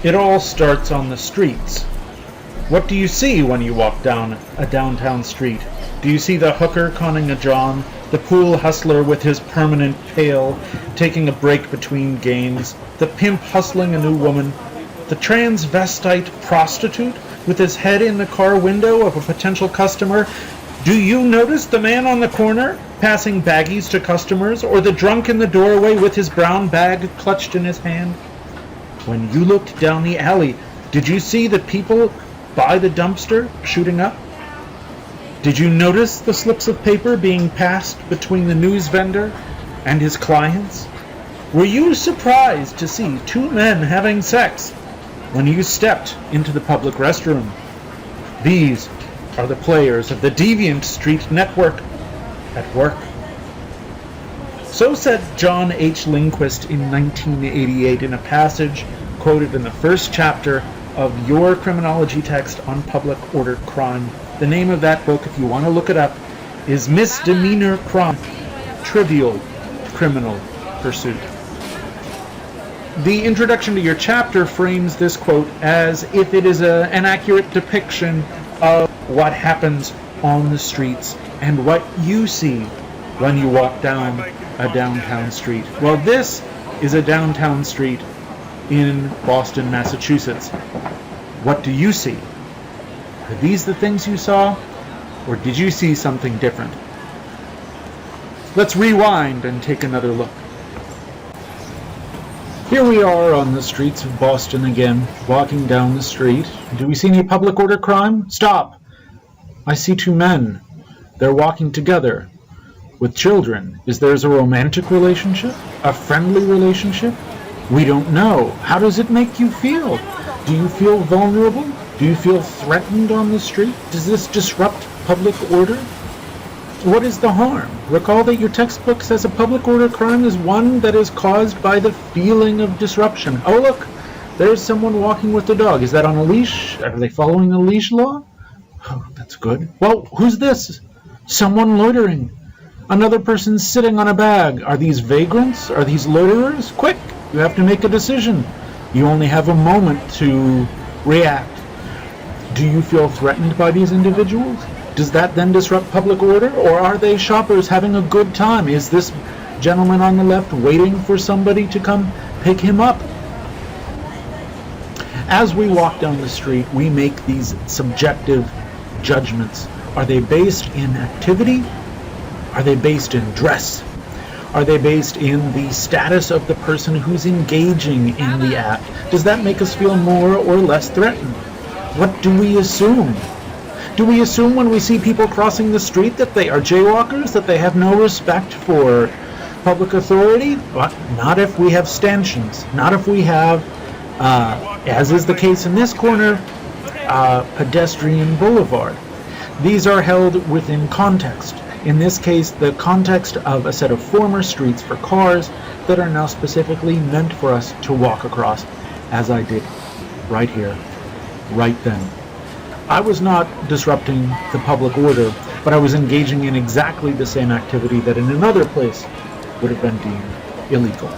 It all starts on the streets. What do you see when you walk down a downtown street? Do you see the hooker conning a John, the pool hustler with his permanent pail, taking a break between games, the pimp hustling a new woman, the transvestite prostitute with his head in the car window of a potential customer? Do you notice the man on the corner passing baggies to customers, or the drunk in the doorway with his brown bag clutched in his hand? When you looked down the alley, did you see the people by the dumpster shooting up? Did you notice the slips of paper being passed between the news vendor and his clients? Were you surprised to see two men having sex when you stepped into the public restroom? These are the players of the Deviant Street Network at work. So said John H. Lindquist in 1988 in a passage quoted in the first chapter of Your Criminology text on public order crime. The name of that book, if you want to look it up, is Misdemeanor Crime, Trivial Criminal Pursuit. The introduction to your chapter frames this quote as if it is an accurate depiction of what happens on the streets and what you see when you walk down a downtown street. Well, this is a downtown street in Boston, Massachusetts. What do you see? Are these the things you saw? Or did you see something different? Let's rewind and take another look. Here we are on the streets of Boston again, walking down the street. Do we see any public order crime? Stop! I see two men. They're walking together with children. Is there a romantic relationship? A friendly relationship? We don't know. How does it make you feel? Do you feel vulnerable? Do you feel threatened on the street? Does this disrupt public order? What is the harm? Recall that your textbook says a public order crime is one that is caused by the feeling of disruption. Oh, look, there's someone walking with a dog. Is that on a leash? Are they following the leash law? Oh, that's good. Well, who's this? Someone loitering. Another person sitting on a bag. Are these vagrants? Are these loiterers? Quick, you have to make a decision. You only have a moment to react. Do you feel threatened by these individuals? Does that then disrupt public order? Or are they shoppers having a good time? Is this gentleman on the left waiting for somebody to come pick him up? As we walk down the street, we make these subjective judgments. Are they based in activity? Are they based in dress? Are they based in the status of the person who's engaging in the act? Does that make us feel more or less threatened? What do we assume? Do we assume when we see people crossing the street that they are jaywalkers, that they have no respect for public authority? Well, not if we have stanchions. Not if we have, as is the case in this corner, pedestrian boulevard. These are held within context. In this case, the context of a set of former streets for cars that are now specifically meant for us to walk across, as I did right here, right then. I was not disrupting the public order, but I was engaging in exactly the same activity that in another place would have been deemed illegal.